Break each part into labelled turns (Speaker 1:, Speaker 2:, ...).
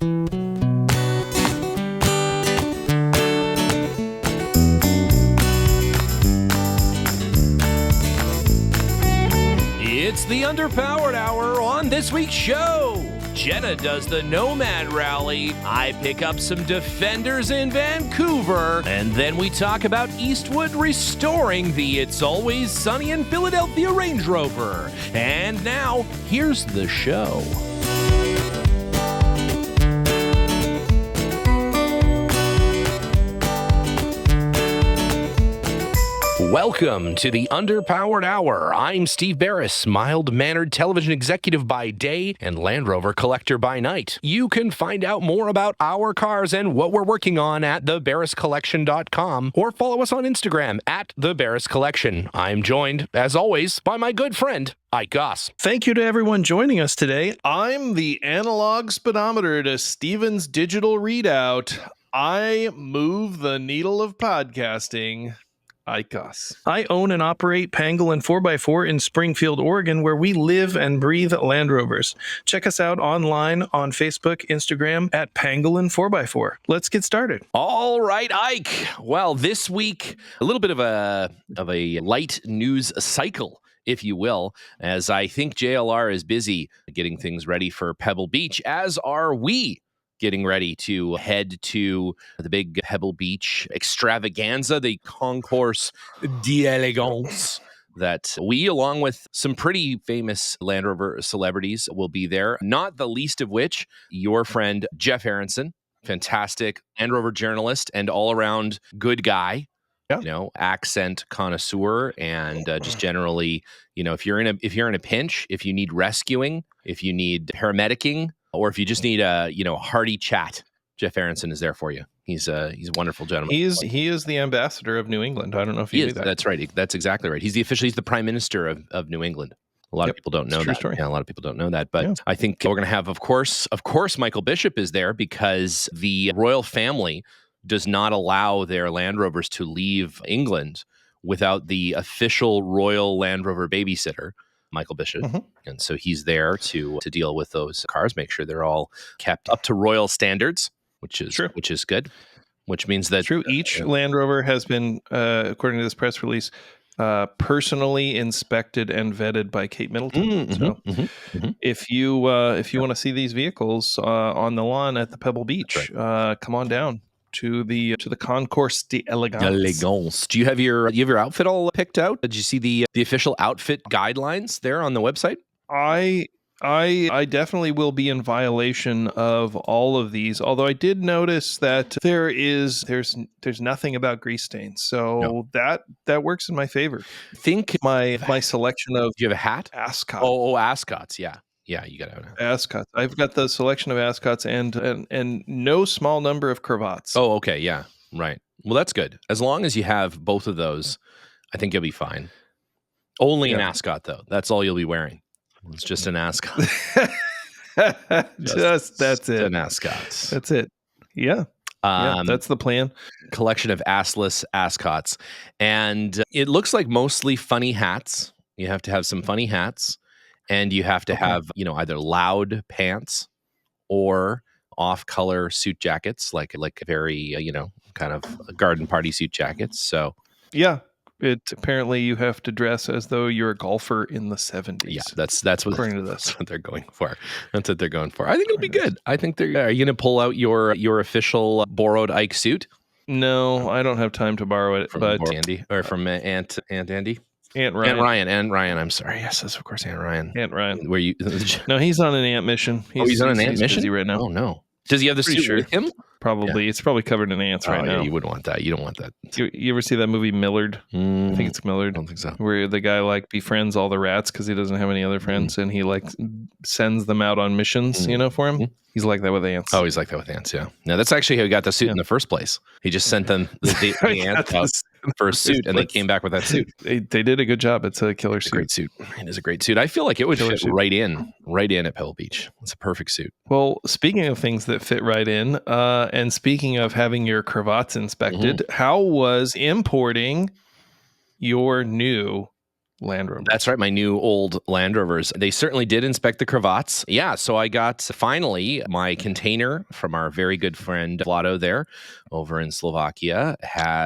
Speaker 1: It's the Underpowered Hour on this week's show. Jenna does the Nomad Rally. I pick up some Defenders in Vancouver. And then we talk about Eastwood restoring the It's Always Sunny in Philadelphia Range Rover. And now, here's the show. Welcome to the Underpowered Hour. I'm Steve Beres, mild-mannered television executive by day and Land Rover collector by night. You can find out more about our cars and what we're working on at theberescollection.com or follow us on Instagram at theberescollection. I'm joined, as always, by my good friend, Goss.
Speaker 2: Thank you to everyone joining us today. I'm the analog speedometer to Steven's digital readout. I move the needle of podcasting. Goss. I own and operate Pangolin 4x4 in Springfield, Oregon, where we live and breathe Land Rovers. Check us out online on Facebook, Instagram at Pangolin 4x4. Let's get started.
Speaker 1: All right, Ike. Well, this week, a little bit of a light news cycle, if you will, as I think JLR is busy getting things ready for Pebble Beach, as are we. Getting ready to head to the big Pebble Beach extravaganza, the Concours d'Elegance, that we, along with some pretty famous Land Rover celebrities, will be there. Not the least of which, your friend Jeff Aronson, fantastic Land Rover journalist and all-around good guy. Yeah. You know, accent connoisseur, and just generally, you know, if you're in a pinch, if you need rescuing, if you need paramedicing, or if you just need a hearty chat, Jeff Aronson is there for you. He's a wonderful gentleman.
Speaker 2: He is the ambassador of New England. I don't know if you knew that.
Speaker 1: That's right. That's exactly right. He's the prime minister of New England. A lot of people don't know that. Story. Yeah, a lot of people don't know that. But I think we're going to have, of course, Michael Bishop is there because the royal family does not allow their Land Rovers to leave England without the official royal Land Rover babysitter, Michael Bishop. Mm-hmm. And so he's there to deal with those cars, make sure they're all kept up to royal standards, which is good. Which means that
Speaker 2: each Land Rover has been, according to this press release, personally inspected and vetted by Kate Middleton. If you want to see these vehicles on the lawn at the Pebble Beach, come on down to the Concours d'Elegance.
Speaker 1: Do you have your outfit all picked out? Did you see the official outfit guidelines there on the website?
Speaker 2: I definitely will be in violation of all of these. Although I did notice that there's nothing about grease stains, so that works in my favor.
Speaker 1: I think
Speaker 2: my selection of.
Speaker 1: Do you have a hat?
Speaker 2: Ascot.
Speaker 1: Oh, ascots. Yeah. Yeah, you got to have
Speaker 2: ascots. I've got the selection of ascots and no small number of cravats.
Speaker 1: Oh, okay, yeah, right. Well, that's good. As long as you have both of those, I think you'll be fine. Only an ascot, though. That's all you'll be wearing. It's just an ascot.
Speaker 2: That's it.
Speaker 1: An ascot.
Speaker 2: That's it. Yeah. That's the plan.
Speaker 1: Collection of assless ascots, and it looks like mostly funny hats. You have to have some funny hats. And you have to have, either loud pants or off-color suit jackets, like very, kind of garden party suit jackets. So,
Speaker 2: yeah, apparently you have to dress as though you're a golfer in the 70s.
Speaker 1: Yeah, that's what
Speaker 2: according to this.
Speaker 1: That's what they're going for. That's what they're going for. I think it'll be good. I think are you going to pull out your official borrowed Ike suit?
Speaker 2: No, I don't have time to borrow it.
Speaker 1: From Andy or from Aunt Andy.
Speaker 2: Aunt Ryan.
Speaker 1: Aunt Ryan. I'm sorry. Yes, that's of course Aunt Ryan.
Speaker 2: Aunt Ryan.
Speaker 1: Where you?
Speaker 2: No, he's on an ant mission.
Speaker 1: He's on an ant mission
Speaker 2: busy right now.
Speaker 1: Oh no. Does he have the suit with him?
Speaker 2: Probably. Yeah. It's probably covered in ants right now.
Speaker 1: Yeah, you wouldn't want that. You don't want that.
Speaker 2: You ever see that movie Millard? I think it's Millard.
Speaker 1: I don't think so.
Speaker 2: Where the guy befriends all the rats because he doesn't have any other friends, and he sends them out on missions. For him. He's like that with ants.
Speaker 1: Oh, he's like that with ants. Yeah. No, that's actually how he got the suit in the first place. He just sent them the ants out for a suit, and they came back with that suit.
Speaker 2: They did a good job. It's a killer suit.
Speaker 1: Great suit. It is a great suit. I feel like it would fit right in at Pebble Beach. It's a perfect suit.
Speaker 2: Well, speaking of things that fit right in, and speaking of having your cravats inspected, how was importing your new Land Rovers.
Speaker 1: That's right, my new old Land Rovers. They certainly did inspect the cravats. Yeah, so I got finally my container from our very good friend Vlado there over in Slovakia.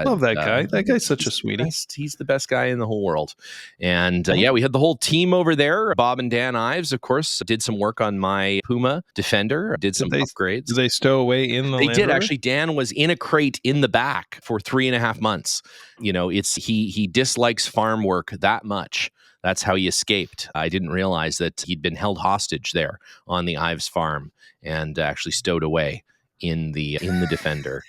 Speaker 2: Love that guy. That guy's such a sweetie.
Speaker 1: He's the best guy in the whole world. And yeah, we had the whole team over there. Bob and Dan Ives, of course, did some work on my Puma Defender, did some upgrades.
Speaker 2: Did they stow away in the
Speaker 1: They
Speaker 2: Land
Speaker 1: did,
Speaker 2: Rover?
Speaker 1: actually. Dan was in a crate in the back for 3.5 months. You know, he dislikes farm work that much. That's how he escaped. I didn't realize that he'd been held hostage there on the Ives farm and actually stowed away in the Defender.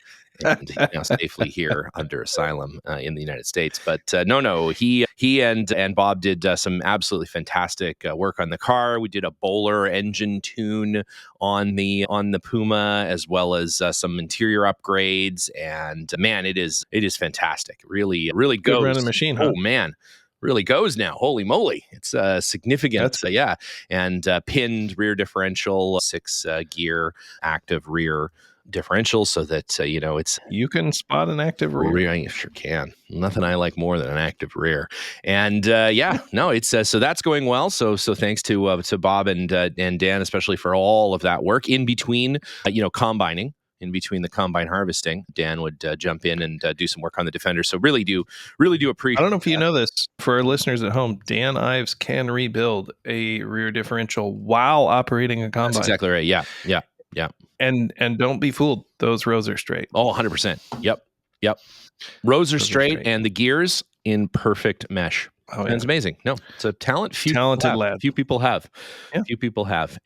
Speaker 1: And he's now safely here under asylum in the United States. But no, he and Bob did some absolutely fantastic work on the car. We did a Bowler engine tune on the Puma, as well as some interior upgrades. And man, it is fantastic. Really
Speaker 2: Good
Speaker 1: goes.
Speaker 2: running machine, huh?
Speaker 1: Oh man. Really goes now. Holy moly. It's significant. Yeah. And pinned rear differential, 6-gear active rear differential, so that it's
Speaker 2: you can spot an active rear.
Speaker 1: I sure can. Nothing I like more than an active rear. And it's so that's going well. So thanks to Bob and Dan, especially for all of that work in between combining. In between the combine harvesting, Dan would jump in and do some work on the Defender. So really do appreciate.
Speaker 2: I don't know if you know this, for our listeners at home, Dan Ives can rebuild a rear differential while operating a combine.
Speaker 1: That's exactly right. Yeah.
Speaker 2: And don't be fooled. Those rows are straight.
Speaker 1: Oh, 100%. Yep. Rows are straight, and the gears in perfect mesh. Oh, yeah. It's amazing. No, it's a talented lad. Few people have.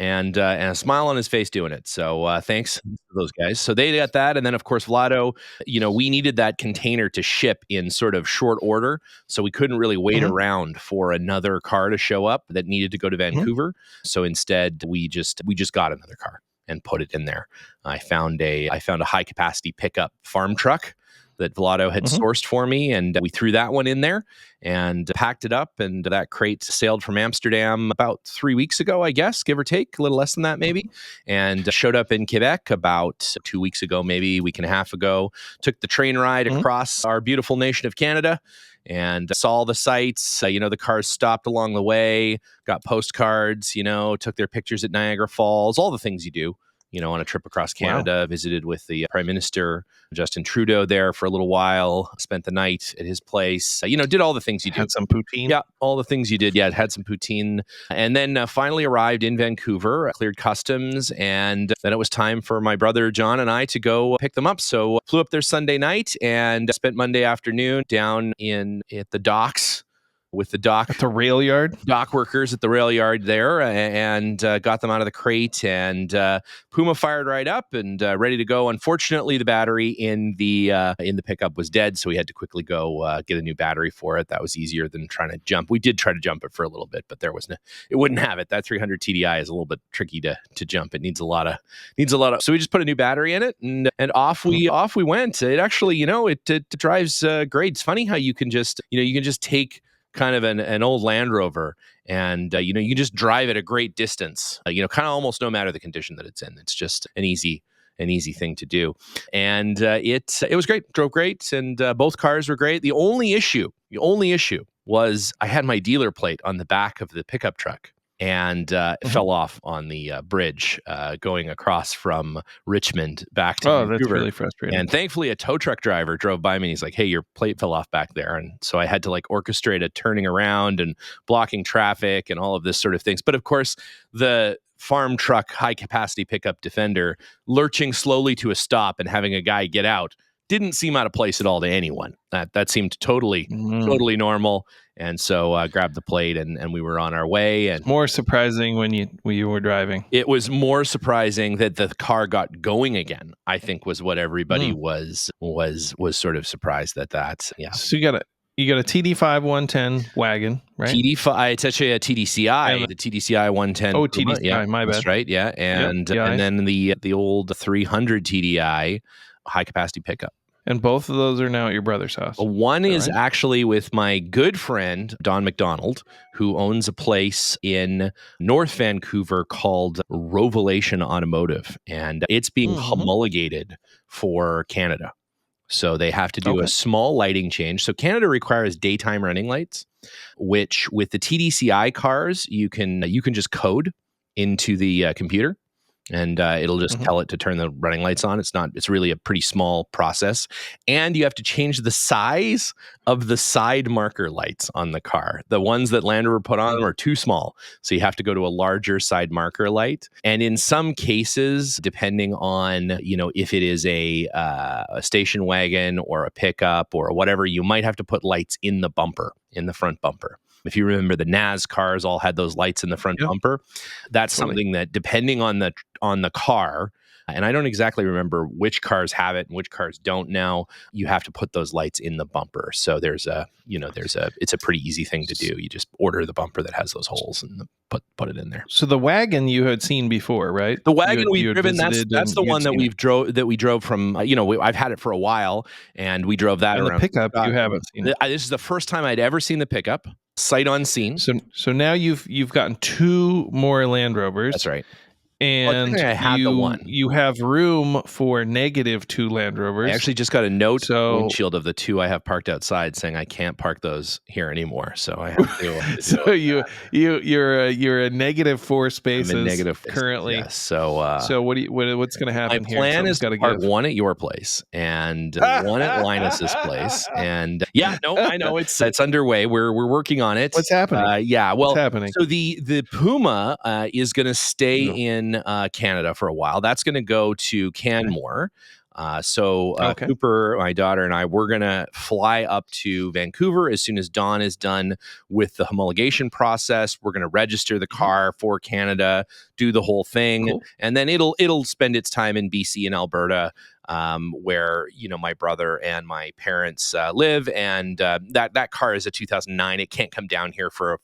Speaker 1: And a smile on his face doing it. So thanks to those guys. So they got that. And then, of course, Vlado, we needed that container to ship in sort of short order. So we couldn't really wait around for another car to show up that needed to go to Vancouver. So instead, we just got another car and put it in there. I found a high capacity pickup farm truck that Vlado had sourced for me, and we threw that one in there and packed it up, and that crate sailed from Amsterdam about 3 weeks ago, I guess, give or take, a little less than that maybe, and showed up in Quebec about 2 weeks ago, maybe a week and a half ago. Took the train ride across our beautiful nation of Canada and saw all the sights. The cars stopped along the way, got postcards, took their pictures at Niagara Falls, all the things you do on a trip across Canada. Visited with the Prime Minister, Justin Trudeau, there for a little while, spent the night at his place, did all the things you do.
Speaker 2: Had some poutine.
Speaker 1: Yeah, all the things you did. Yeah, had some poutine. And then finally arrived in Vancouver, cleared customs, and then it was time for my brother John and I to go pick them up. So flew up there Sunday night and spent Monday afternoon down at the docks, with the dock
Speaker 2: at the rail yard,
Speaker 1: dock workers at the rail yard there, and got them out of the crate, and Puma fired right up and ready to go. Unfortunately, the battery in the pickup was dead, so we had to quickly go get a new battery for it. That was easier than trying to jump. We did try to jump it for a little bit, but it wouldn't have it. That 300 TDI is a little bit tricky to jump. It needs a lot of. So we just put a new battery in it, and off we went. It actually, it drives great. It's funny how you can just take kind of an old Land Rover, and you can just drive at a great distance, kind of almost no matter the condition that it's in. It's just an easy thing to do, and it was great. Drove great, and both cars were great. The only issue was I had my dealer plate on the back of the pickup truck, and it fell off on the bridge going across from Richmond back to Vancouver.
Speaker 2: That's really frustrating.
Speaker 1: And thankfully, a tow truck driver drove by me and he's like, "Hey, your plate fell off back there." And so I had to orchestrate a turning around and blocking traffic and all of this sort of things. But of course, the farm truck high capacity pickup Defender lurching slowly to a stop and having a guy get out didn't seem out of place at all to anyone. That seemed totally normal. And so I grabbed the plate and we were on our way. And
Speaker 2: more surprising when you were driving.
Speaker 1: It was more surprising that the car got going again, I think, was what everybody was sort of surprised at that. Yeah.
Speaker 2: So you got a TD5 110 wagon, right?
Speaker 1: TD5, it's actually a TDCI, the TDCI 110.
Speaker 2: Oh, TDCI, yeah, my bad.
Speaker 1: That's right, yeah. And then the old 300 TDI high capacity pickup.
Speaker 2: And both of those are now at your brother's house.
Speaker 1: One is actually with my good friend, Don McDonald, who owns a place in North Vancouver called Revelation Automotive. And it's being homologated for Canada. So they have to do
Speaker 2: Okay.
Speaker 1: a small lighting change. So Canada requires daytime running lights, which with the TDCI cars, you can just code into the computer, and it'll just tell it to turn the running lights on. It's really a pretty small process. And you have to change the size of the side marker lights on the car. The ones that Land Rover put on them are too small. So you have to go to a larger side marker light. And in some cases, depending on, if it is a station wagon or a pickup or whatever, you might have to put lights in the front bumper. If you remember, the NAS cars all had those lights in the front bumper. That's something that, depending on the car, and I don't exactly remember which cars have it and which cars don't now, you have to put those lights in the bumper. So it's a pretty easy thing to do. You just order the bumper that has those holes and put it in there.
Speaker 2: So the wagon you had seen before, right?
Speaker 1: The wagon we've driven, that's the one that we drove from. I've had it for a while, and we drove that around.
Speaker 2: The pickup you haven't seen.
Speaker 1: This is the first time I'd ever seen the pickup, sight unseen.
Speaker 2: So now you've gotten 2 more Land Rovers.
Speaker 1: That's right.
Speaker 2: And
Speaker 1: I had the one.
Speaker 2: You have room for -2 Land Rovers.
Speaker 1: I actually just got a note on the windshield of the 2 I have parked outside saying I can't park those here anymore. So I have to.
Speaker 2: So you're a -4 spaces.
Speaker 1: I'm a negative
Speaker 2: currently.
Speaker 1: Yes. So
Speaker 2: what's going to happen
Speaker 1: my
Speaker 2: here?
Speaker 1: plan is to park one at your place and one at Linus's place. And I know it's underway. We're working on it.
Speaker 2: What's happening?
Speaker 1: What's
Speaker 2: happening?
Speaker 1: So the Puma is going to stay in Canada for a while. That's going to go to Canmore. Cooper, my daughter, and I, we're going to fly up to Vancouver as soon as Dawn is done with the homologation process. We're going to register the car for Canada, do the whole thing, and then it'll spend its time in BC and Alberta, where my brother and my parents live, and that car is a 2009. It can't come down here for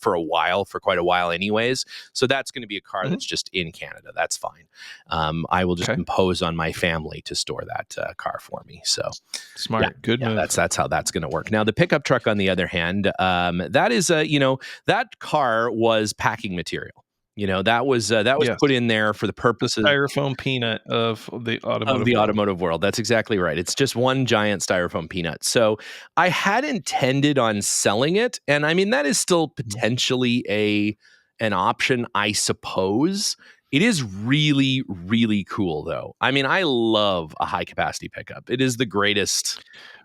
Speaker 1: quite a while, anyways. So that's going to be a car that's just in Canada. That's fine. I will just impose on my family to store that car for me. So
Speaker 2: smart, good move.
Speaker 1: That's how that's going to work. Now the pickup truck, on the other hand, that is that car was packing material. That was put in there for the purpose of
Speaker 2: styrofoam peanut of the automotive
Speaker 1: world. That's exactly right. It's just one giant styrofoam peanut. So I had intended on selling it, and I mean that is still potentially an option, I suppose. It is really, really cool, though. I mean, I love a high capacity pickup. It is the greatest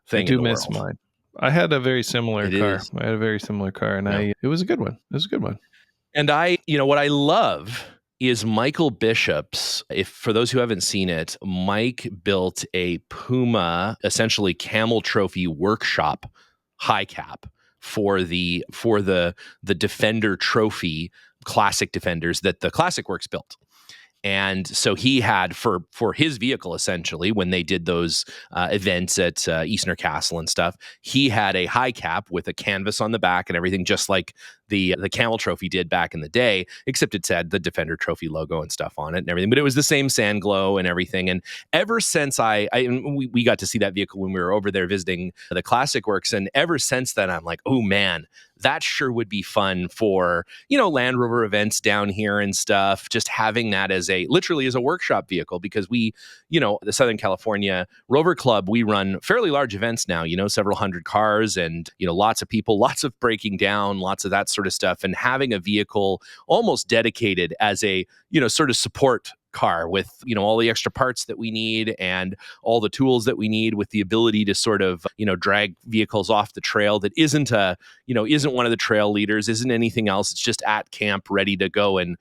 Speaker 1: thing. I do miss
Speaker 2: mine. I had a very similar car. I had a very similar car, and it was a good one. It was a good one.
Speaker 1: And what I love is Michael Bishop's. For those who haven't seen it, Mike built a Puma, essentially camel trophy workshop high cap for the Defender trophy classic Defenders that the Classic Works built. And so he had for his vehicle, essentially, when they did those events at Eastern Castle and stuff, he had a high cap with a canvas on the back and everything, just like the Camel Trophy did back in the day, except it said the Defender Trophy logo and stuff on it and everything. But it was the same sand glow and everything. And ever since we got to see that vehicle when we were over there visiting the Classic Works, and ever since then, I'm like, oh man, that sure would be fun for, Land Rover events down here and stuff. Just having that literally as a workshop vehicle, because we, the Southern California Rover Club, we run fairly large events now, several hundred cars and, lots of people, lots of breaking down, lots of that sort of stuff. And having a vehicle almost dedicated as a, sort of support car with all the extra parts that we need and all the tools that we need, with the ability to sort of drag vehicles off the trail that isn't one of the trail leaders, isn't anything else, it's just at camp ready to go and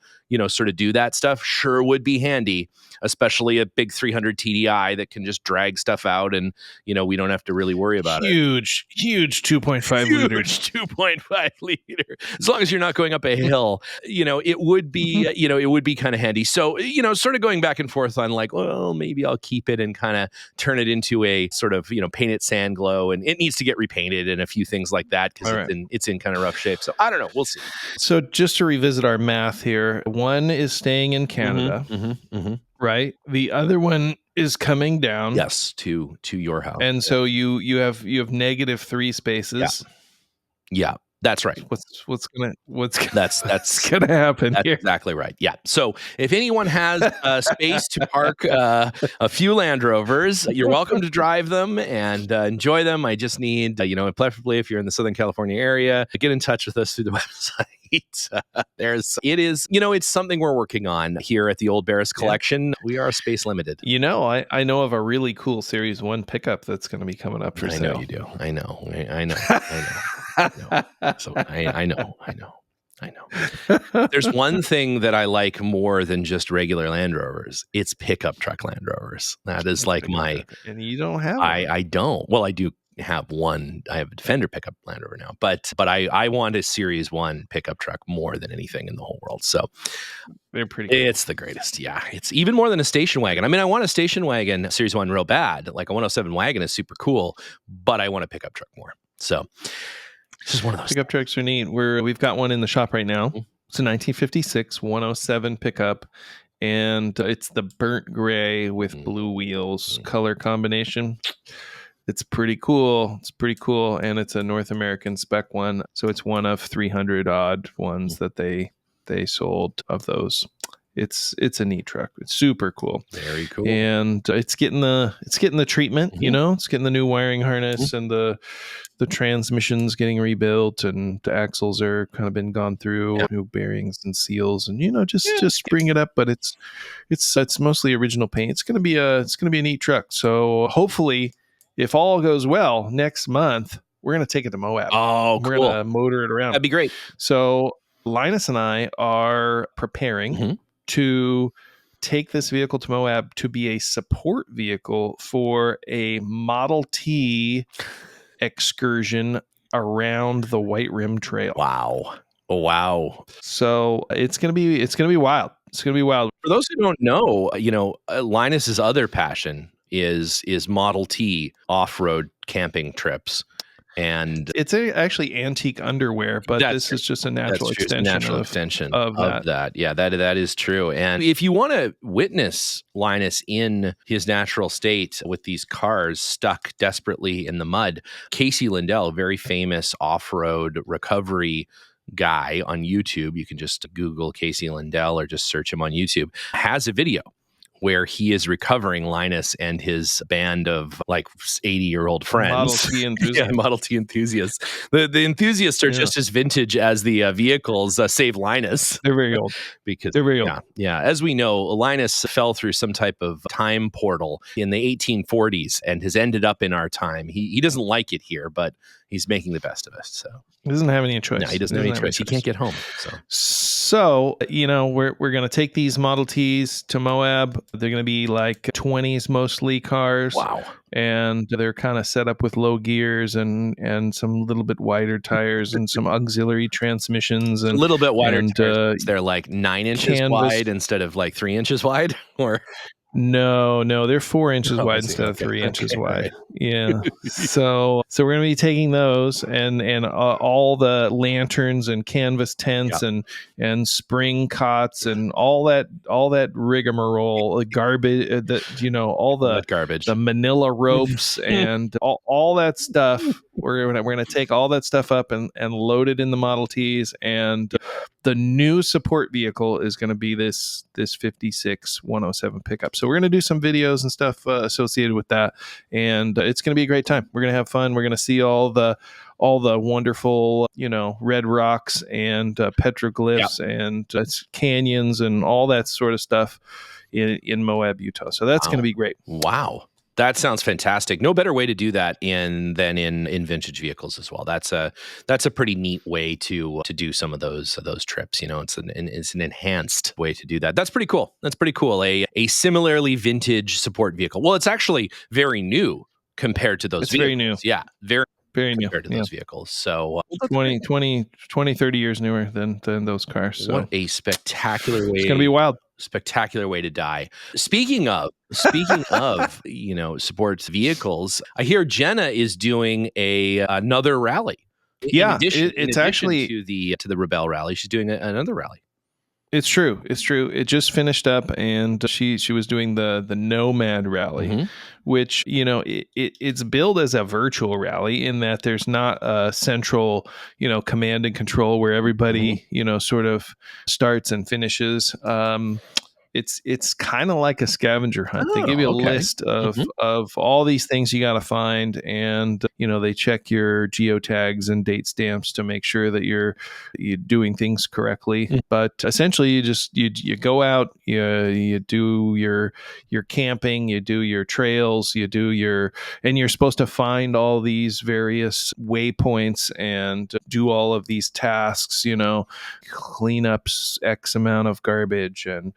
Speaker 1: sort of do that stuff, sure would be handy, especially a big 300 TDI that can just drag stuff out and we don't have to really worry about
Speaker 2: huge 2.5 liters.
Speaker 1: 2.5 liter, as long as you're not going up a hill, it would be it would be kind of handy. So sort of going back and forth on like, well, maybe I'll keep it and kind of turn it into a sort of paint it sand glow, and it needs to get repainted and a few things like that because it's in kind of rough shape. So I don't know, we'll see.
Speaker 2: So just to revisit our math here, one is staying in Canada, right? The other one is coming down,
Speaker 1: yes, to your house,
Speaker 2: and so you have -3 spaces.
Speaker 1: Yeah. That's right.
Speaker 2: What's
Speaker 1: That's
Speaker 2: gonna happen
Speaker 1: That's
Speaker 2: here?
Speaker 1: exactly right. Yeah. So if anyone has space to park a few Land Rovers, you're welcome to drive them and enjoy them. I just need, preferably if you're in the Southern California area, get in touch with us through the website. It's something we're working on here at the Old Beres collection. We are space limited.
Speaker 2: I know of a really cool Series 1 pickup that's going to be coming up for sale.
Speaker 1: I know you do. I know. So I know. There's one thing that I like more than just regular Land Rovers. It's pickup truck Land Rovers. That is like
Speaker 2: and you don't have one.
Speaker 1: I don't. Well, I do have one. I have a Defender pickup Land Rover now, but I want a Series 1 pickup truck more than anything in the whole world. So
Speaker 2: they're pretty cool.
Speaker 1: It's the greatest. Yeah. It's even more than a station wagon. I mean, I want a station wagon Series 1 real bad. Like a 107 wagon is super cool, but I want a pickup truck more. So it's just one of those.
Speaker 2: Pickup trucks are neat. We've got one in the shop right now. Mm-hmm. It's a 1956 107 pickup, and it's the burnt gray with blue wheels color combination. It's pretty cool. And it's a North American spec one. So it's one of 300 odd ones that they sold of those. It's a neat truck. It's super cool.
Speaker 1: Very cool.
Speaker 2: And it's getting the treatment, it's getting the new wiring harness and the transmission's getting rebuilt, and the axles are kind of been gone through, new bearings and seals, and just bring it up. But it's mostly original paint. It's gonna be a neat truck. So hopefully, if all goes well, next month we're gonna take it to Moab.
Speaker 1: Oh, cool.
Speaker 2: We're gonna motor it around.
Speaker 1: That'd be great.
Speaker 2: So Linus and I are preparing to take this vehicle to Moab to be a support vehicle for a Model T excursion around the White Rim Trail.
Speaker 1: Wow.
Speaker 2: So it's gonna be wild. It's gonna be wild.
Speaker 1: For those who don't know, Linus's other passion is Model T off-road camping trips. And
Speaker 2: it's actually antique underwear, but this is just a natural extension of that.
Speaker 1: Yeah, that is true. And if you want to witness Linus in his natural state with these cars stuck desperately in the mud, Casey Lindell, very famous off-road recovery guy on YouTube, you can just Google Casey Lindell or just search him on YouTube, has a video where he is recovering Linus and his band of like 80-year-old friends.
Speaker 2: Model T enthusiasts.
Speaker 1: Model T enthusiasts. The enthusiasts are just as vintage as the vehicles, save Linus.
Speaker 2: They're very old.
Speaker 1: Because
Speaker 2: they're very old.
Speaker 1: Yeah. As we know, Linus fell through some type of time portal in the 1840s and has ended up in our time. He doesn't like it here, but he's making the best of it. So
Speaker 2: he doesn't have any choice.
Speaker 1: No, he doesn't have any choice. He can't get home.
Speaker 2: So we're going to take these Model Ts to Moab. They're going to be like 20s mostly cars.
Speaker 1: Wow.
Speaker 2: And they're kind of set up with low gears and some little bit wider tires and some auxiliary transmissions. And
Speaker 1: a little bit wider tires. They're like 9 inches wide instead of like 3 inches wide? Or
Speaker 2: No, they're 4 inches wide instead of 3 inches wide. Right. Yeah. So we're going to be taking those and all the lanterns and canvas tents and spring cots and all that rigmarole, garbage, all the
Speaker 1: garbage,
Speaker 2: the manila ropes and all that stuff. We're going to take all that stuff up and load it in the Model Ts, and the new support vehicle is going to be this 56 107 pickup. So we're going to do some videos and stuff associated with that, and it's going to be a great time. We're going to have fun. We're going to see all the wonderful, red rocks and petroglyphs and canyons and all that sort of stuff in Moab, Utah. So that's going to be great.
Speaker 1: Wow. That sounds fantastic. No better way to do that than in vintage vehicles as well. That's a pretty neat way to do some of those trips. It's an enhanced way to do that. That's pretty cool. A similarly vintage support vehicle. Well, it's actually very new compared to those vehicles.
Speaker 2: Very new.
Speaker 1: Yeah, very new
Speaker 2: compared
Speaker 1: to those vehicles. So
Speaker 2: 20, 30 years newer than those cars. So
Speaker 1: what a spectacular way.
Speaker 2: It's going to be wild.
Speaker 1: Spectacular way to die. Speaking of, sports vehicles, I hear Jenna is doing another rally.
Speaker 2: Yeah,
Speaker 1: in addition to the Rebel rally, she's doing another rally.
Speaker 2: It's true. It's true. It just finished up, and she was doing the Nomad Rally,
Speaker 1: Mhm.
Speaker 2: which it's billed as a virtual rally in that there's not a central command and control where
Speaker 1: Mhm.
Speaker 2: everybody sort of starts and finishes. It's kind of like a scavenger hunt. They give you
Speaker 1: Oh,
Speaker 2: a
Speaker 1: okay.
Speaker 2: list of
Speaker 1: Mhm.
Speaker 2: all these things you got to find, and they check your geotags and date stamps to make sure that you're doing things correctly.
Speaker 1: Mm.
Speaker 2: But essentially, you go out, you do your camping, you do your trails, and you're supposed to find all these various waypoints and do all of these tasks. Clean up X amount of garbage, and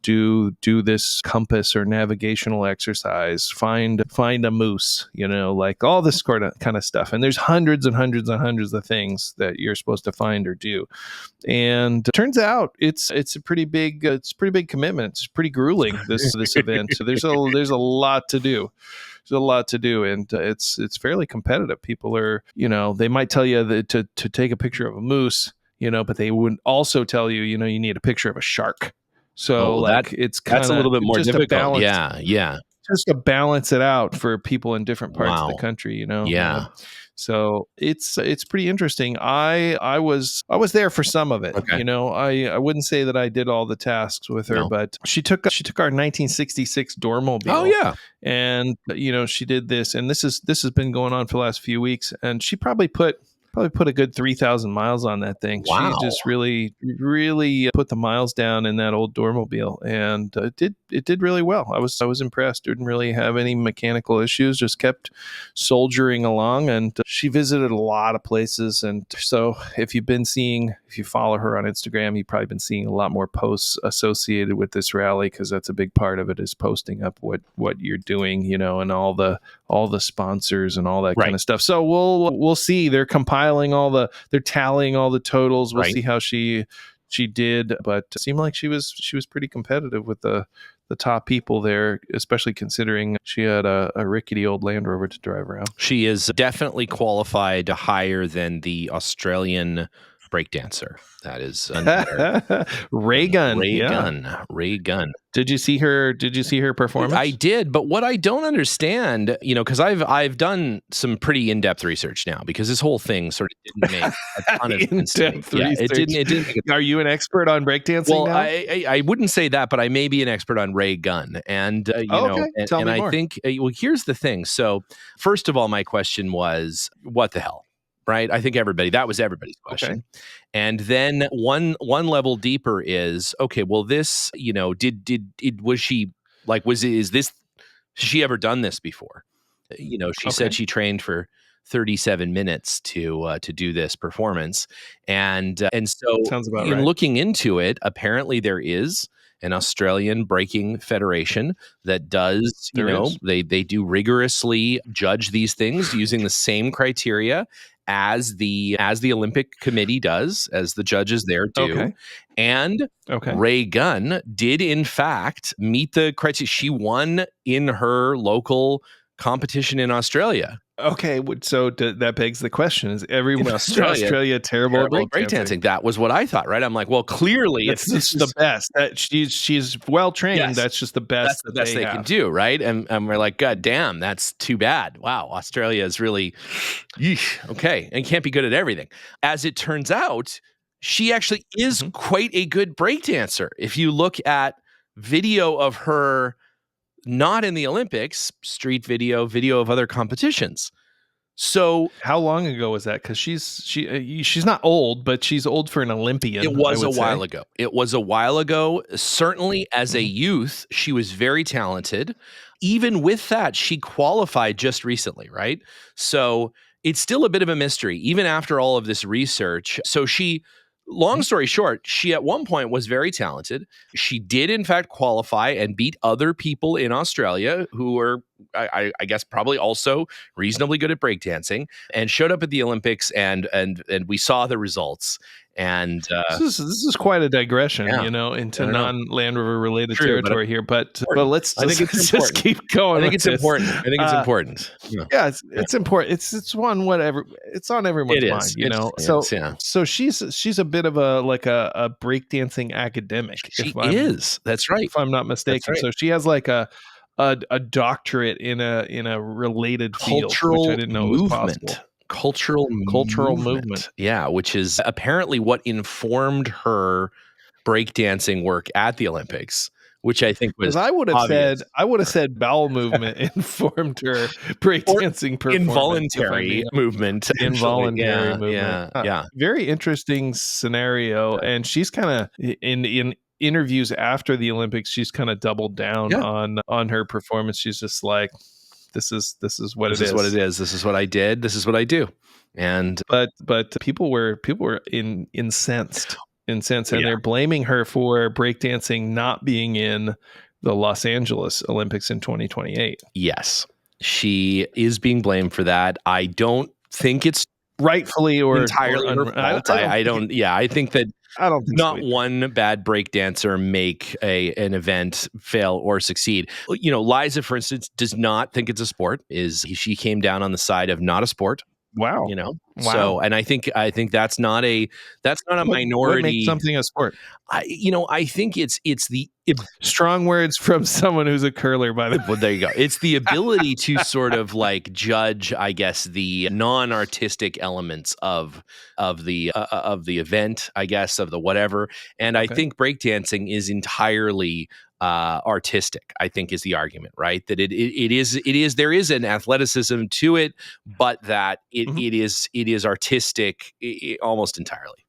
Speaker 2: do this compass or navigational exercise, find a moose, like all this kind of stuff. And there's hundreds and hundreds and hundreds of things that you're supposed to find or do. And it turns out it's a pretty big commitment. It's pretty grueling, this event. So there's a lot to do. There's a lot to do, and it's fairly competitive. People are, they might tell you that to take a picture of a moose, but they would also tell you, you need a picture of a shark. So
Speaker 1: Oh,
Speaker 2: like it's
Speaker 1: that's
Speaker 2: kind
Speaker 1: a
Speaker 2: of
Speaker 1: little bit more
Speaker 2: just a
Speaker 1: difficult.
Speaker 2: balance,
Speaker 1: Yeah, yeah.
Speaker 2: just to balance it out for people in different parts of the
Speaker 1: Wow.
Speaker 2: country. Yeah.
Speaker 1: Yeah.
Speaker 2: So it's pretty interesting. I was there for some of it.
Speaker 1: Okay.
Speaker 2: I wouldn't say that I did all the tasks with her,
Speaker 1: No.
Speaker 2: but she took our 1966
Speaker 1: Oh,
Speaker 2: Dormobile,
Speaker 1: yeah.
Speaker 2: and she did this, and this has been going on for the last few weeks, and she probably put a good 3,000 miles on that thing. She
Speaker 1: Wow.
Speaker 2: just really put the miles down in that old Dormobile, and it did really well. I was impressed. Didn't really have any mechanical issues. Just kept soldiering along, and she visited a lot of places. And so if you follow her on Instagram, you've probably been seeing a lot more posts associated with this rally, because that's a big part of it, is posting up what you're doing, and all the sponsors and all that kind
Speaker 1: Right.
Speaker 2: of stuff. So we'll see. They're tallying all the totals. We'll
Speaker 1: Right.
Speaker 2: see how she did, but it seemed like she was pretty competitive with the top people there, especially considering she had a rickety old Land Rover to drive around.
Speaker 1: She is definitely qualified higher than the Australian breakdancer. That is
Speaker 2: Ray Gun,
Speaker 1: Ray
Speaker 2: yeah.
Speaker 1: Gunn. Ray Gunn.
Speaker 2: Did you see her performance?
Speaker 1: I did, but what I don't understand, because I've done some pretty in-depth research now, because this whole thing sort of didn't make a ton of sense to me.
Speaker 2: In-depth
Speaker 1: Yeah, it
Speaker 2: research.
Speaker 1: didn't make a
Speaker 2: Are you an expert on breakdancing
Speaker 1: well,
Speaker 2: now?
Speaker 1: I wouldn't say that, but I may be an expert on Ray Gunn, and
Speaker 2: Okay, tell
Speaker 1: and
Speaker 2: me
Speaker 1: I
Speaker 2: more.
Speaker 1: think well, here's the thing. So, first of all, my question was, what the hell, right? I think that was everybody's
Speaker 2: Okay.
Speaker 1: question, and then one level deeper is, okay, well, this, was she like, is this, has she ever done this before? She said
Speaker 2: Okay.
Speaker 1: she trained for 37 minutes to do this performance, and so
Speaker 2: Sounds about
Speaker 1: in
Speaker 2: right.
Speaker 1: looking into it, apparently there is an Australian Breaking Federation that does,
Speaker 2: There is.
Speaker 1: they do rigorously judge these things using the same criteria as the Olympic Committee does, as the judges there do.
Speaker 2: Okay.
Speaker 1: And
Speaker 2: Okay.
Speaker 1: Ray Gunn did in fact meet the criteria. She won in her local competition in Australia.
Speaker 2: Okay. So that begs the question: is everyone
Speaker 1: In
Speaker 2: in
Speaker 1: Australia,
Speaker 2: Australia terrible at
Speaker 1: terrible at
Speaker 2: breakdancing?
Speaker 1: breakdancing. That was what I thought, right? I'm like, well, clearly, if
Speaker 2: That's
Speaker 1: this
Speaker 2: just the
Speaker 1: is
Speaker 2: best. That she's well trained.
Speaker 1: yes,
Speaker 2: That's just the best
Speaker 1: that's the
Speaker 2: that
Speaker 1: best they can
Speaker 2: have.
Speaker 1: do, right? And we're like, God damn, that's too bad. Wow, Australia is really, yeesh, okay, and can't be good at everything. As it turns out, she actually is
Speaker 2: Mhm.
Speaker 1: quite a good breakdancer. If you look at video of her not in the Olympics, street video of other competitions. So
Speaker 2: How long ago was that? Because she's not old, but she's old for an Olympian.
Speaker 1: it
Speaker 2: I
Speaker 1: was a
Speaker 2: would
Speaker 1: while
Speaker 2: say.
Speaker 1: ago. It was a while ago. Certainly as a
Speaker 2: Mhm.
Speaker 1: youth, she was very talented. Even with that, she qualified just recently, right? So it's still a bit of a mystery, even after all of this research. So long
Speaker 2: Mhm.
Speaker 1: story short, she at one point was very talented. She did, in fact, qualify and beat other people in Australia who were, I guess, probably also reasonably good at breakdancing, and showed up at the Olympics, and we saw the results. And
Speaker 2: this is quite a digression,
Speaker 1: Yeah.
Speaker 2: into
Speaker 1: I don't know.
Speaker 2: non-Land Rover related
Speaker 1: True, but
Speaker 2: territory here. But let's
Speaker 1: I think it's
Speaker 2: just
Speaker 1: important.
Speaker 2: keep going.
Speaker 1: I think
Speaker 2: with
Speaker 1: it's
Speaker 2: this.
Speaker 1: important. I think it's important.
Speaker 2: Yeah, it's important. It's one whatever. It's on everyone's
Speaker 1: It
Speaker 2: mind,
Speaker 1: is.
Speaker 2: So she's a bit of a breakdancing academic.
Speaker 1: She is. That's right.
Speaker 2: If I'm not mistaken.
Speaker 1: That's right.
Speaker 2: So she has like a doctorate in a related field, which I didn't know was possible.
Speaker 1: Cultural movement. Yeah, which is apparently what informed her breakdancing work at the Olympics, which I think was
Speaker 2: I would have said bowel movement informed her breakdancing performance.
Speaker 1: Involuntary movement.
Speaker 2: Involuntary movement.
Speaker 1: Yeah.
Speaker 2: Very interesting scenario. And she's kind of in interviews after the Olympics, she's kind of doubled down on her performance. She's just like, this is what it is.
Speaker 1: This is what it is. This is what I did. This is what I do. And
Speaker 2: but people were incensed, and they're blaming her for breakdancing not being in the Los Angeles Olympics in 2028.
Speaker 1: Yes, she is being blamed for that. I don't think it's
Speaker 2: rightfully or
Speaker 1: entirely her fault. I think that
Speaker 2: I don't think
Speaker 1: not one bad breakdancer make an event fail or succeed. Liza, for instance, does not think it's a sport. She came down on the side of not a sport.
Speaker 2: Wow.
Speaker 1: Wow. So, and I think that's not a minority.
Speaker 2: What makes something a sport?
Speaker 1: I think it's the
Speaker 2: strong words from someone who's a curler, by the way.
Speaker 1: Well, there you go. It's the ability to sort of like judge, I guess, the non-artistic elements of the event, I guess, of the whatever. And I think breakdancing is entirely artistic, I think, is the argument, right? That it is there is an athleticism to it, but that it is artistic almost entirely,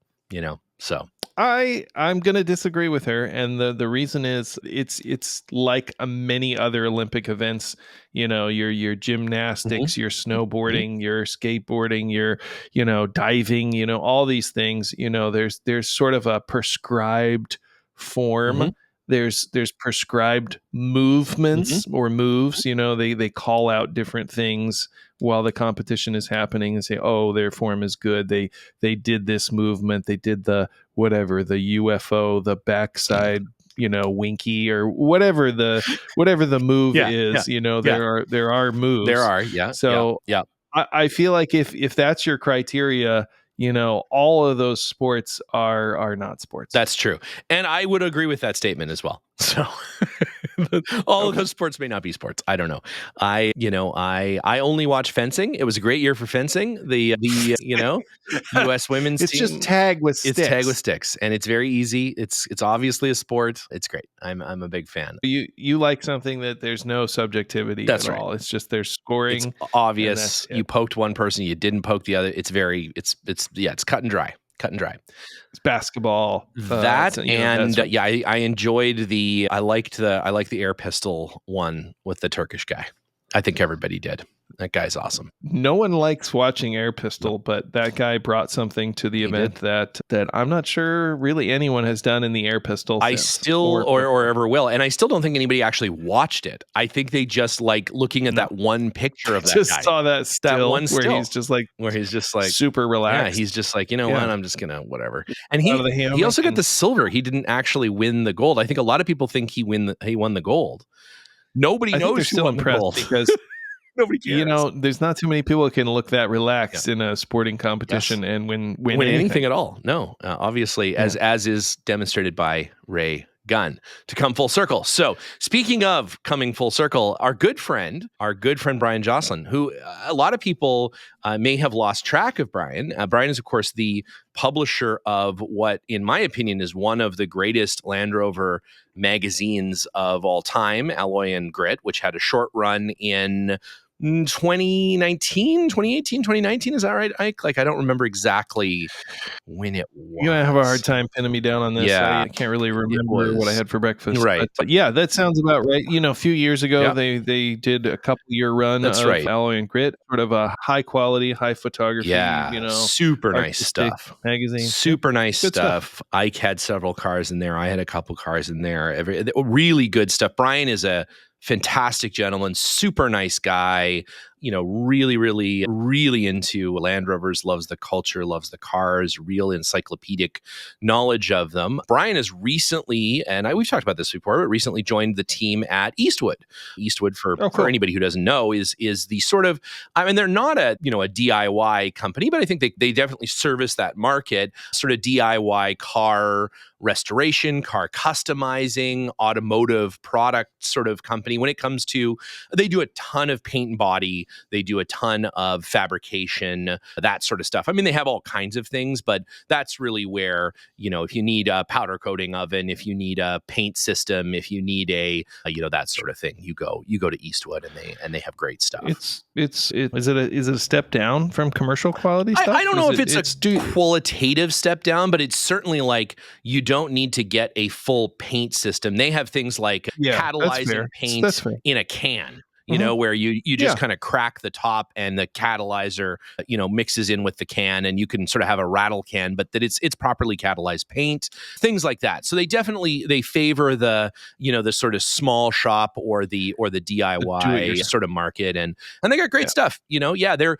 Speaker 1: so
Speaker 2: I'm going to disagree with her, and the reason is it's like many other Olympic events. Your gymnastics, your snowboarding, your skateboarding, your diving, all these things. There's sort of a prescribed form. There's prescribed movements or moves. They call out different things while the competition is happening and say, oh, their form is good. They did this movement. They did the whatever, the UFO, the backside, winky, or whatever the move is. There are moves.
Speaker 1: There are, yeah.
Speaker 2: So
Speaker 1: yeah.
Speaker 2: I feel like if that's your criteria, all of those sports are not sports.
Speaker 1: That's true. And I would agree with that statement as well. So all of those sports may not be sports. I don't know. I only watch fencing. It was a great year for fencing. The U.S. women's
Speaker 2: it's
Speaker 1: team.
Speaker 2: Just tag with sticks.
Speaker 1: It's tag with sticks, and it's very easy. It's obviously a sport. It's great. I'm a big fan.
Speaker 2: You like something that there's no subjectivity at all. It's just there's scoring.
Speaker 1: It's obvious. You poked one person, you didn't poke the other. It's cut and dry.
Speaker 2: It's basketball.
Speaker 1: I enjoyed I liked the air pistol one with the Turkish guy. I think everybody did. That guy's awesome.
Speaker 2: No one likes watching air pistol, but that guy brought something to the event that I'm not sure really anyone has done in the air pistol.
Speaker 1: I still or ever will, and I still don't think anybody actually watched it. I think they just like looking at that one picture of that
Speaker 2: just
Speaker 1: guy.
Speaker 2: Saw that still
Speaker 1: one
Speaker 2: where he's just like super relaxed.
Speaker 1: Yeah, he's just like, what, I'm just gonna whatever. And he also got the silver. He didn't actually win the gold. I think a lot of people think he won the gold. Nobody knows who won the gold
Speaker 2: because.
Speaker 1: Nobody cares.
Speaker 2: There's not too many people who can look that relaxed in a sporting competition and win
Speaker 1: anything at all. No, obviously, as is demonstrated by Ray Gunn, to come full circle. So speaking of coming full circle, our good friend Brian Jocelyn, who a lot of people may have lost track of Brian. Brian is, of course, the publisher of what, in my opinion, is one of the greatest Land Rover magazines of all time, Alloy and Grit, which had a short run in 2018, 2019. Is that right, Ike? Like, I don't remember exactly when it was.
Speaker 2: You're gonna have a hard time pinning me down on this. I can't really remember what I had for breakfast.
Speaker 1: Right.
Speaker 2: But yeah, that sounds about right. A few years ago, they did a couple year run of Alloy and Grit, sort of a high quality, high photography,
Speaker 1: super nice stuff.
Speaker 2: Magazine.
Speaker 1: Super nice stuff. Ike had several cars in there. I had a couple cars in there. Really good stuff. Brian is a fantastic gentleman, super nice guy. really into Land Rovers, loves the culture, loves the cars, real encyclopedic knowledge of them. Brian has recently, and we've talked about this before, but recently joined the team at Eastwood. Eastwood, for anybody who doesn't know, is the sort of, I mean, they're not a DIY company, but I think they definitely service that market, sort of DIY car restoration, car customizing, automotive product sort of company. When it comes to, they do a ton of paint and body, they do a ton of fabrication, that sort of stuff. I mean, they have all kinds of things, but that's really where, if you need a powder coating oven, if you need a paint system, if you need a that sort of thing, you go to Eastwood, and they have great stuff.
Speaker 2: Is it a step down from commercial quality stuff?
Speaker 1: I don't know if it's a qualitative step down, but it's certainly like you don't need to get a full paint system. They have things like catalyzing paint in a can. Where you just kind of crack the top and the catalyzer, mixes in with the can, and you can sort of have a rattle can, but that it's properly catalyzed paint, things like that. So they favor the sort of small shop or the DIY sort of market, and they got great stuff. Their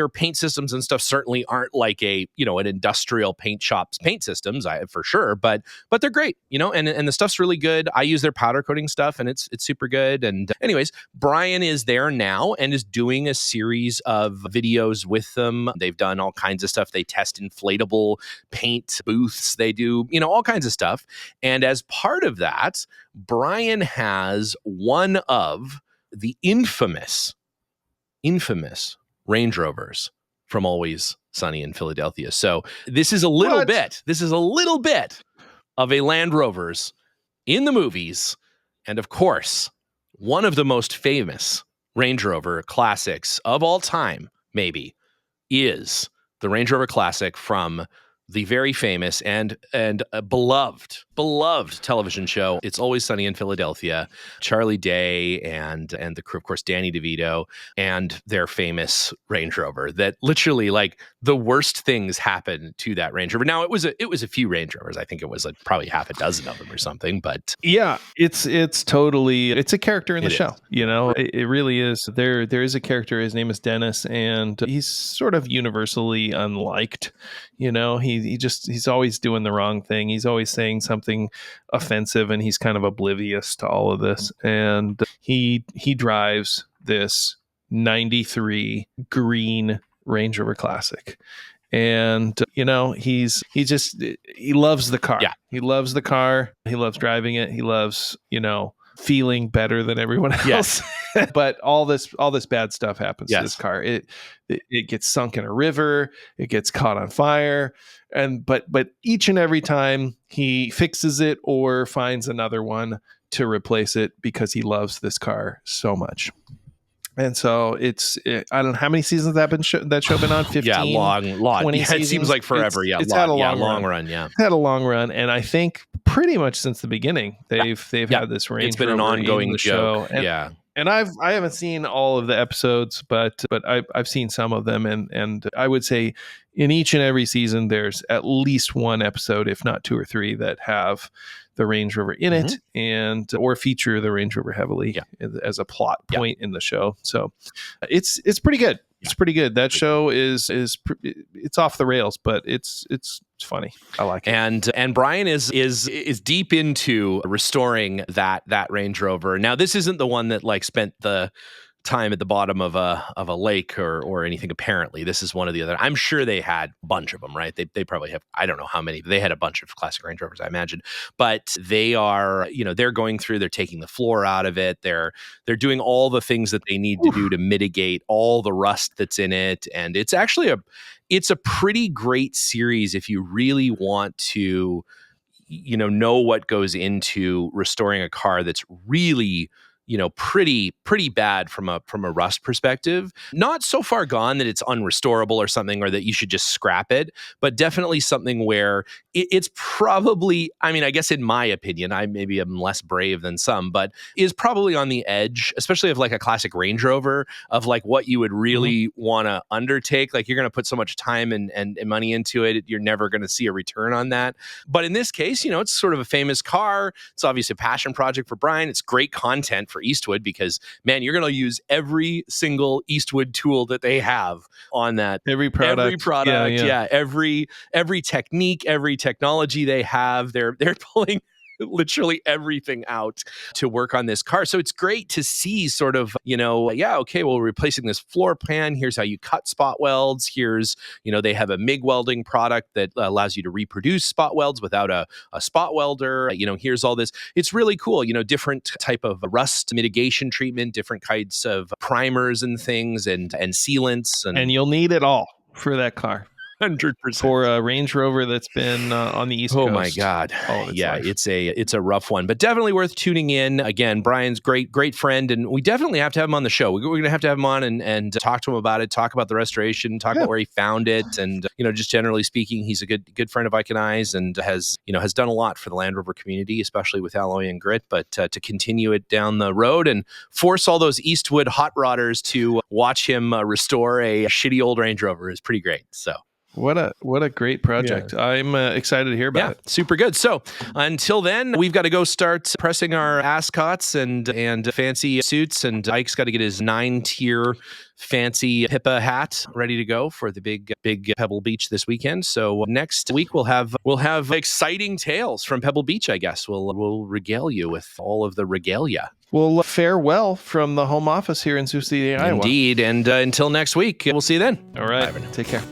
Speaker 1: paint systems and stuff certainly aren't like an industrial paint shop's paint systems, for sure, but they're great, and the stuff's really good. I use their powder coating stuff, and it's super good. And anyways, Brian is there now and is doing a series of videos with them. They've done all kinds of stuff. They test inflatable paint booths. They do, all kinds of stuff. And as part of that, Brian has one of the infamous Range Rovers from Always Sunny in Philadelphia. So this is a little bit of a Land Rover's in the movies. And of course, one of the most famous Range Rover classics of all time, maybe, is the Range Rover Classic from the very famous and beloved television show It's Always Sunny in Philadelphia. Charlie Day and the crew, of course, Danny DeVito, and their famous Range Rover. That literally, like, the worst things happen to that Range Rover. Now, it was a few Range Rovers. I think it was like probably half a dozen of them or something. But
Speaker 2: yeah, it's totally, it's a character in the show. It really is. There is a character. His name is Dennis, and he's sort of universally unliked. He's always doing the wrong thing. He's always saying something offensive, and he's kind of oblivious to all of this. And he drives this 93 green Range Rover Classic. And, he loves the car.
Speaker 1: Yeah.
Speaker 2: He loves the car. He loves driving it. He loves, feeling better than everyone else.
Speaker 1: Yes.
Speaker 2: But all this bad stuff happens to this car. It gets sunk in a river. It gets caught on fire. But each and every time he fixes it or finds another one to replace it because he loves this car so much. And so I don't know how many seasons that show been on. 15,
Speaker 1: yeah, long.
Speaker 2: 20 seasons.
Speaker 1: It seems like forever.
Speaker 2: It's had a long
Speaker 1: run. Yeah,
Speaker 2: it's had a long run, and I think pretty much since the beginning they've had this Range.
Speaker 1: It's been an ongoing show.
Speaker 2: And I haven't seen all of the episodes, but I've seen some of them, and I would say in each and every season there's at least one episode, if not two or three, that have the Range Rover in it, and or feature the Range Rover heavily as a plot point in the show. So it's pretty good. It's pretty good. That show is it's off the rails, but it's funny. I like it.
Speaker 1: And Brian is deep into restoring that Range Rover. Now, this isn't the one that like spent the time at the bottom of a lake or anything. Apparently, this is one of the other. I'm sure they had a bunch of them, right? They probably have. I don't know how many. But they had a bunch of classic Range Rovers, I imagine. But they are, they're going through. They're taking the floor out of it. They're doing all the things that they need to do to mitigate all the rust that's in it. And it's actually it's a pretty great series if you really want to, know what goes into restoring a car that's really, pretty bad from a rust perspective. Not so far gone that it's unrestorable or something, or that you should just scrap it, but definitely something where it's probably, I mean, I guess in my opinion, I maybe am less brave than some, but is probably on the edge, especially of like a classic Range Rover, of like what you would really want to undertake. Like, you're going to put so much time and money into it, you're never going to see a return on that. But in this case, it's sort of a famous car. It's obviously a passion project for Brian. It's great content for for Eastwood because, man, you're going to use every single Eastwood tool that they have on that.
Speaker 2: Every product.
Speaker 1: Yeah. Every technique, every technology they have, they're pulling literally everything out to work on this car. So it's great to see sort of, okay, well, we're replacing this floor pan. Here's how you cut spot welds. Here's, they have a MIG welding product that allows you to reproduce spot welds without a spot welder. Here's all this. It's really cool. Different type of rust mitigation treatment, different kinds of primers and things and sealants.
Speaker 2: And you'll need it all for that car.
Speaker 1: 100%.
Speaker 2: For a Range Rover that's been on the East Coast.
Speaker 1: Oh my God. Yeah,
Speaker 2: life.
Speaker 1: it's a rough one, but definitely worth tuning in. Again, Brian's great friend, and we definitely have to have him on the show. We're going to have him on and talk to him about it, talk about the restoration, talk about where he found it, and just generally speaking, he's a good friend of Ike and I's, and has done a lot for the Land Rover community, especially with Alloy and Grit. But to continue it down the road and force all those Eastwood hot rodders to watch him restore a shitty old Range Rover is pretty great. So.
Speaker 2: What a great project. Yeah. I'm excited to hear about it.
Speaker 1: Super good. So until then, we've got to go start pressing our ascots and fancy suits, and Ike's got to get his 9-tier fancy HIPAA hat ready to go for the big Pebble Beach this weekend. So next week we'll have exciting tales from Pebble Beach, I guess. We'll regale you with all of the regalia.
Speaker 2: Well, farewell from the home office here in Sioux City, Iowa.
Speaker 1: Indeed. And until next week, we'll see you then.
Speaker 2: All right. Take care.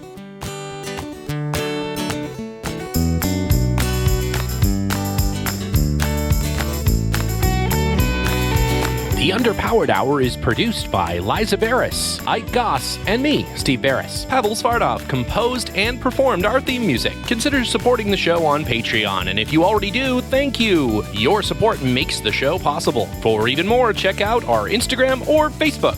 Speaker 1: The Underpowered Hour is produced by Liza Beres, Ike Goss, and me, Steve Beres. Pavel Svardov composed and performed our theme music. Consider supporting the show on Patreon, and if you already do, thank you. Your support makes the show possible. For even more, check out our Instagram or Facebook.